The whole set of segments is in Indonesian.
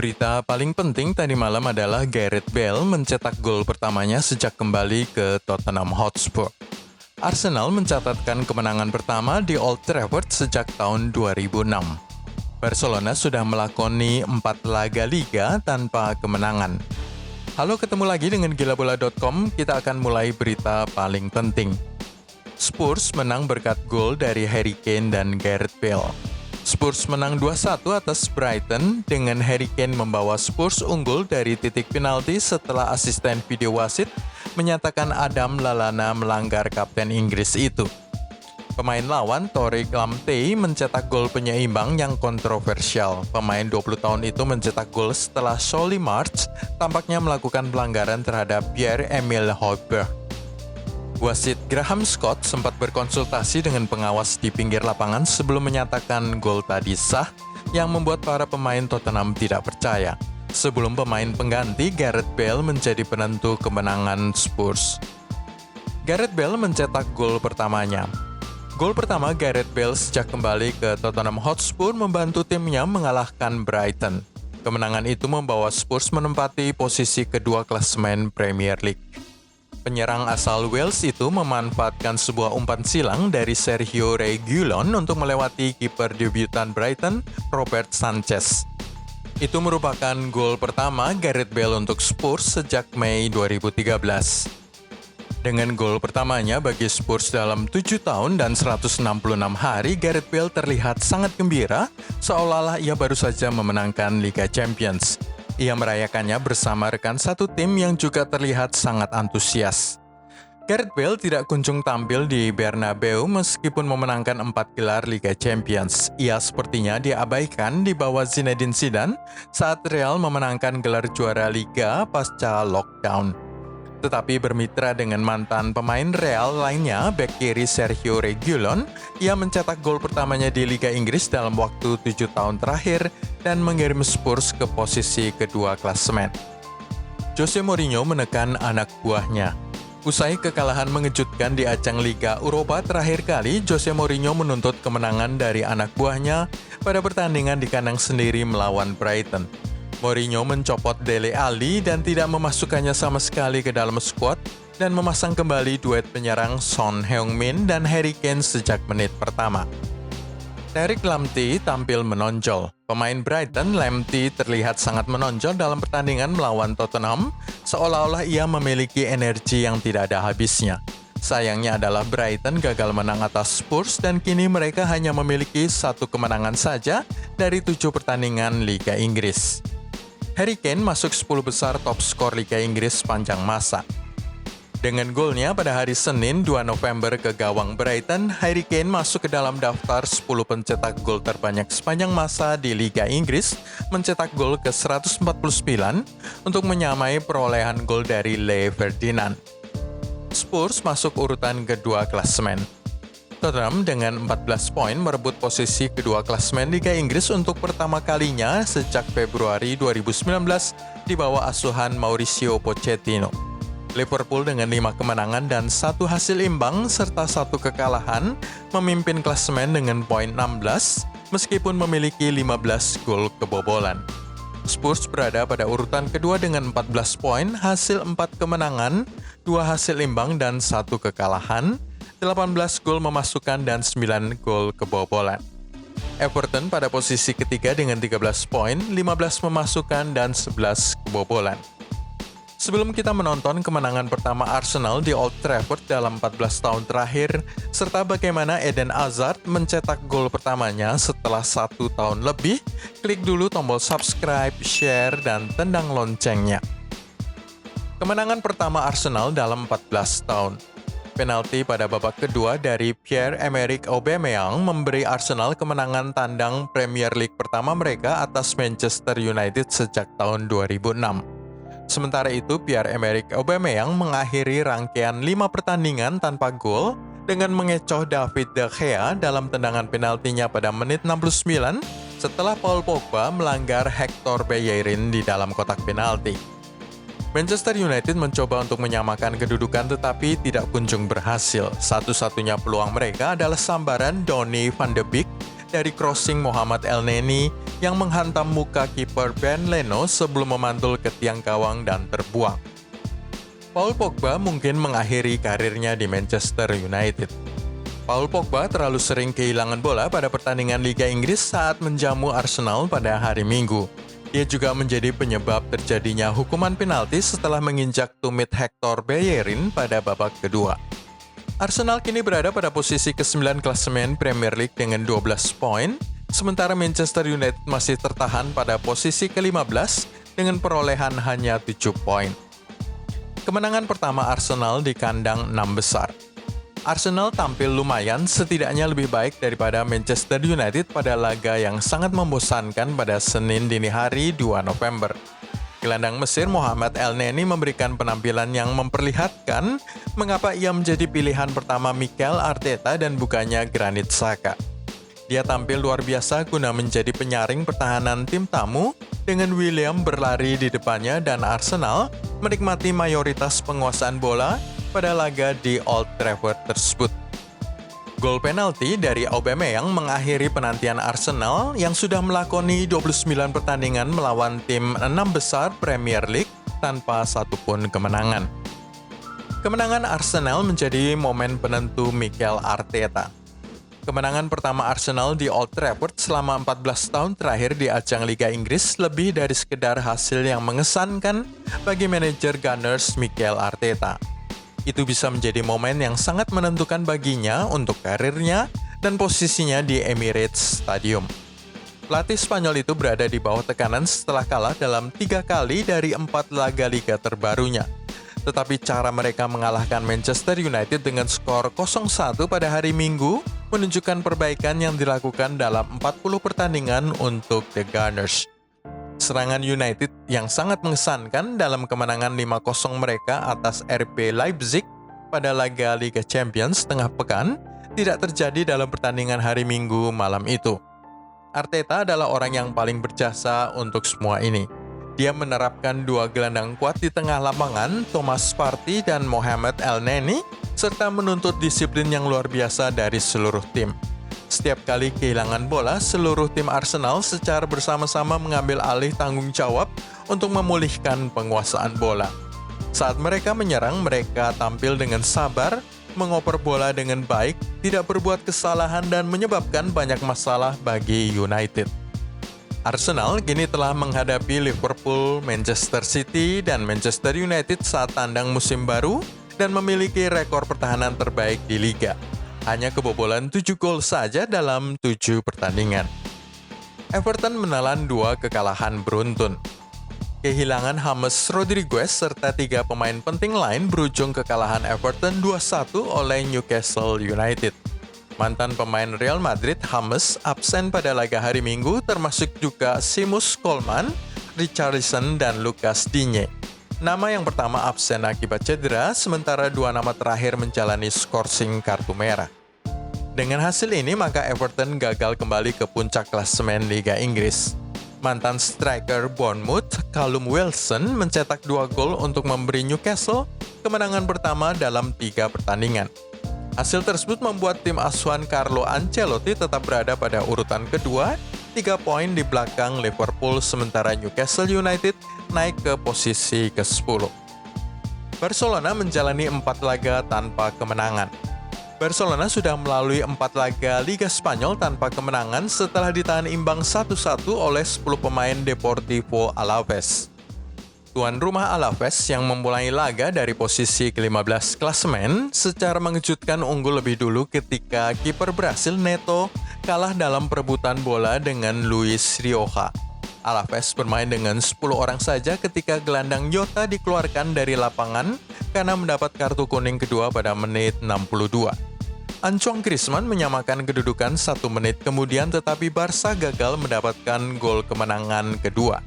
Berita paling penting tadi malam adalah Gareth Bale mencetak gol pertamanya sejak kembali ke Tottenham Hotspur. Arsenal mencatatkan kemenangan pertama di Old Trafford sejak tahun 2006. Barcelona sudah melakoni 4 laga liga tanpa kemenangan. Halo, ketemu lagi dengan gilabola.com, kita akan mulai berita paling penting. Spurs menang berkat gol dari Harry Kane dan Gareth Bale. Spurs menang 2-1 atas Brighton dengan Harry Kane membawa Spurs unggul dari titik penalti setelah asisten video wasit menyatakan Adam Lallana melanggar kapten Inggris itu. Pemain lawan Tariq Lamptey mencetak gol penyeimbang yang kontroversial. Pemain 20 tahun itu mencetak gol setelah Solly March tampaknya melakukan pelanggaran terhadap Pierre-Emile Højbjerg. Wasit Graham Scott sempat berkonsultasi dengan pengawas di pinggir lapangan sebelum menyatakan gol tadi sah, yang membuat para pemain Tottenham tidak percaya. Sebelum pemain pengganti Gareth Bale menjadi penentu kemenangan Spurs. Gareth Bale mencetak gol pertamanya. Gol pertama Gareth Bale sejak kembali ke Tottenham Hotspur membantu timnya mengalahkan Brighton. Kemenangan itu membawa Spurs menempati posisi kedua klasemen Premier League. Penyerang asal Wales itu memanfaatkan sebuah umpan silang dari Sergio Reguilon untuk melewati kiper debutan Brighton, Robert Sanchez. Itu merupakan gol pertama Gareth Bale untuk Spurs sejak Mei 2013. Dengan gol pertamanya bagi Spurs dalam 7 tahun dan 166 hari, Gareth Bale terlihat sangat gembira, seolah-olah ia baru saja memenangkan Liga Champions. Ia merayakannya bersama rekan satu tim yang juga terlihat sangat antusias. Gareth Bale tidak kunjung tampil di Bernabeu meskipun memenangkan 4 gelar Liga Champions. Ia sepertinya diabaikan di bawah Zinedine Zidane saat Real memenangkan gelar juara Liga pasca lockdown. Tetapi bermitra dengan mantan pemain Real lainnya, bek kiri Sergio Reguilon, ia mencetak gol pertamanya di Liga Inggris dalam waktu 7 tahun terakhir dan mengirim Spurs ke posisi kedua klasemen. Jose Mourinho menekan anak buahnya. Usai kekalahan mengejutkan di ajang Liga Eropa terakhir kali, Jose Mourinho menuntut kemenangan dari anak buahnya pada pertandingan di kandang sendiri melawan Brighton. Mourinho mencopot Dele Alli dan tidak memasukkannya sama sekali ke dalam skuad dan memasang kembali duet penyerang Son Heung-min dan Harry Kane sejak menit pertama. Tariq Lamptey tampil menonjol. Pemain Brighton, Lamptey terlihat sangat menonjol dalam pertandingan melawan Tottenham, seolah-olah ia memiliki energi yang tidak ada habisnya. Sayangnya adalah Brighton gagal menang atas Spurs dan kini mereka hanya memiliki 1 kemenangan saja dari 7 pertandingan Liga Inggris. Harry Kane masuk 10 besar top skor Liga Inggris sepanjang masa. Dengan golnya pada hari Senin 2 November ke gawang Brighton, Harry Kane masuk ke dalam daftar 10 pencetak gol terbanyak sepanjang masa di Liga Inggris, mencetak gol ke 149 untuk menyamai perolehan gol dari Leo Ferdinand. Spurs masuk urutan kedua klasemen. Tottenham dengan 14 poin merebut posisi kedua klasemen Liga Inggris untuk pertama kalinya sejak Februari 2019 di bawah asuhan Mauricio Pochettino. Liverpool dengan 5 kemenangan dan 1 hasil imbang serta 1 kekalahan memimpin klasemen dengan poin 16 meskipun memiliki 15 gol kebobolan. Spurs berada pada urutan kedua dengan 14 poin, hasil 4 kemenangan, 2 hasil imbang dan 1 kekalahan, 18 gol memasukkan dan 9 gol kebobolan. Everton pada posisi ketiga dengan 13 poin, 15 memasukkan dan 11 kebobolan. Sebelum kita menonton kemenangan pertama Arsenal di Old Trafford dalam 14 tahun terakhir, serta bagaimana Eden Hazard mencetak gol pertamanya setelah 1 tahun lebih, klik dulu tombol subscribe, share, dan tendang loncengnya. Kemenangan pertama Arsenal dalam 14 tahun. Penalti pada babak kedua dari Pierre-Emerick Aubameyang memberi Arsenal kemenangan tandang Premier League pertama mereka atas Manchester United sejak tahun 2006. Sementara itu, Pierre-Emerick Aubameyang mengakhiri rangkaian 5 pertandingan tanpa gol dengan mengecoh David De Gea dalam tendangan penaltinya pada menit 69 setelah Paul Pogba melanggar Hector Bellerin di dalam kotak penalti. Manchester United mencoba untuk menyamakan kedudukan tetapi tidak kunjung berhasil. Satu-satunya peluang mereka adalah sambaran Donny van de Beek dari crossing Mohamed Elneny yang menghantam muka kiper Ben Leno sebelum memantul ke tiang gawang dan terbuang. Paul Pogba mungkin mengakhiri karirnya di Manchester United. Paul Pogba terlalu sering kehilangan bola pada pertandingan Liga Inggris saat menjamu Arsenal pada hari Minggu. Dia juga menjadi penyebab terjadinya hukuman penalti setelah menginjak tumit Hector Bellerin pada babak kedua. Arsenal kini berada pada posisi ke-9 klasemen Premier League dengan 12 poin, sementara Manchester United masih tertahan pada posisi ke-15 dengan perolehan hanya 7 poin. Kemenangan pertama Arsenal di kandang 6 besar. Arsenal tampil lumayan, setidaknya lebih baik daripada Manchester United pada laga yang sangat membosankan pada Senin dini hari 2 November. Gelandang Mesir Mohamed Elneny memberikan penampilan yang memperlihatkan mengapa ia menjadi pilihan pertama Mikel Arteta dan bukannya Granit Xhaka. Dia tampil luar biasa guna menjadi penyaring pertahanan tim tamu dengan William berlari di depannya dan Arsenal menikmati mayoritas penguasaan bola pada laga di Old Trafford tersebut. Gol penalti dari Aubameyang mengakhiri penantian Arsenal yang sudah melakoni 29 pertandingan melawan tim 6 besar Premier League tanpa satupun kemenangan. Kemenangan Arsenal menjadi momen penentu Mikel Arteta. Kemenangan pertama Arsenal di Old Trafford selama 14 tahun terakhir di ajang Liga Inggris lebih dari sekedar hasil yang mengesankan bagi manajer Gunners Mikel Arteta. Itu bisa menjadi momen yang sangat menentukan baginya untuk karirnya dan posisinya di Emirates Stadium. Pelatih Spanyol itu berada di bawah tekanan setelah kalah dalam 3 kali dari 4 laga liga terbarunya. Tetapi cara mereka mengalahkan Manchester United dengan skor 0-1 pada hari Minggu menunjukkan perbaikan yang dilakukan dalam 40 pertandingan untuk The Gunners. Serangan United yang sangat mengesankan dalam kemenangan 5-0 mereka atas RB Leipzig pada laga Liga Champions tengah pekan tidak terjadi dalam pertandingan hari Minggu malam itu. Arteta adalah orang yang paling berjasa untuk semua ini. Dia menerapkan 2 gelandang kuat di tengah lapangan, Thomas Partey dan Mohamed Elneny, serta menuntut disiplin yang luar biasa dari seluruh tim. Setiap kali kehilangan bola, seluruh tim Arsenal secara bersama-sama mengambil alih tanggung jawab untuk memulihkan penguasaan bola. Saat mereka menyerang, mereka tampil dengan sabar, mengoper bola dengan baik, tidak berbuat kesalahan dan menyebabkan banyak masalah bagi United. Arsenal kini telah menghadapi Liverpool, Manchester City, dan Manchester United saat tandang musim baru dan memiliki rekor pertahanan terbaik di Liga. Hanya kebobolan 7 gol saja dalam 7 pertandingan. Everton menelan 2 kekalahan beruntun. Kehilangan James Rodriguez serta 3 pemain penting lain berujung kekalahan Everton 2-1 oleh Newcastle United. Mantan pemain Real Madrid James absen pada laga hari Minggu termasuk juga Seamus Coleman, Richarlison, dan Lucas Digne. Nama yang pertama absen akibat cedera, sementara 2 nama terakhir menjalani skorsing kartu merah. Dengan hasil ini, maka Everton gagal kembali ke puncak klasemen Liga Inggris. Mantan striker Bournemouth, Callum Wilson, mencetak 2 gol untuk memberi Newcastle kemenangan pertama dalam 3 pertandingan. Hasil tersebut membuat tim asuhan Carlo Ancelotti tetap berada pada urutan kedua, 3 poin di belakang Liverpool, sementara Newcastle United naik ke posisi ke-10. Barcelona menjalani 4 laga tanpa kemenangan. Barcelona sudah melalui 4 laga Liga Spanyol tanpa kemenangan setelah ditahan imbang 1-1 oleh 10 pemain Deportivo Alaves. Tuan rumah Alaves yang memulai laga dari posisi ke-15 klasemen secara mengejutkan unggul lebih dulu ketika kiper Brasil Neto kalah dalam perebutan bola dengan Luis Rioja. Alaves bermain dengan 10 orang saja ketika gelandang Jota dikeluarkan dari lapangan karena mendapat kartu kuning kedua pada menit 62. Antoine Griezmann menyamakan kedudukan 1 menit kemudian, tetapi Barca gagal mendapatkan gol kemenangan kedua.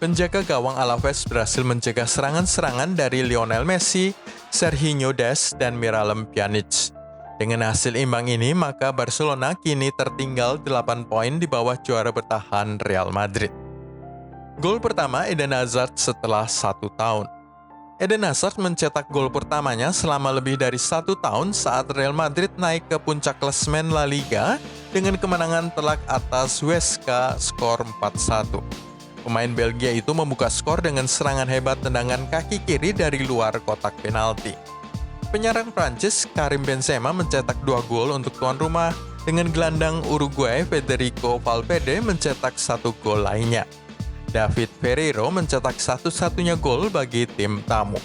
Penjaga gawang Alaves berhasil mencegah serangan-serangan dari Lionel Messi, Serginho Dest, dan Miralem Pjanic. Dengan hasil imbang ini, maka Barcelona kini tertinggal 8 poin di bawah juara bertahan Real Madrid. Gol pertama Eden Hazard setelah 1 tahun. Eden Hazard mencetak gol pertamanya selama lebih dari 1 tahun saat Real Madrid naik ke puncak klasemen La Liga dengan kemenangan telak atas Huesca skor 4-1. Pemain Belgia itu membuka skor dengan serangan hebat tendangan kaki kiri dari luar kotak penalti. Penyerang Prancis Karim Benzema mencetak 2 gol untuk tuan rumah, dengan gelandang Uruguay Federico Valverde mencetak 1 gol lainnya. David Ferreiro mencetak satu-satunya gol bagi tim tamu.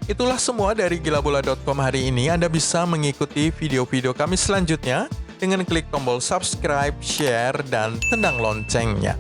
Itulah semua dari gilabola.com hari ini. Anda bisa mengikuti video-video kami selanjutnya dengan klik tombol subscribe, share, dan tendang loncengnya.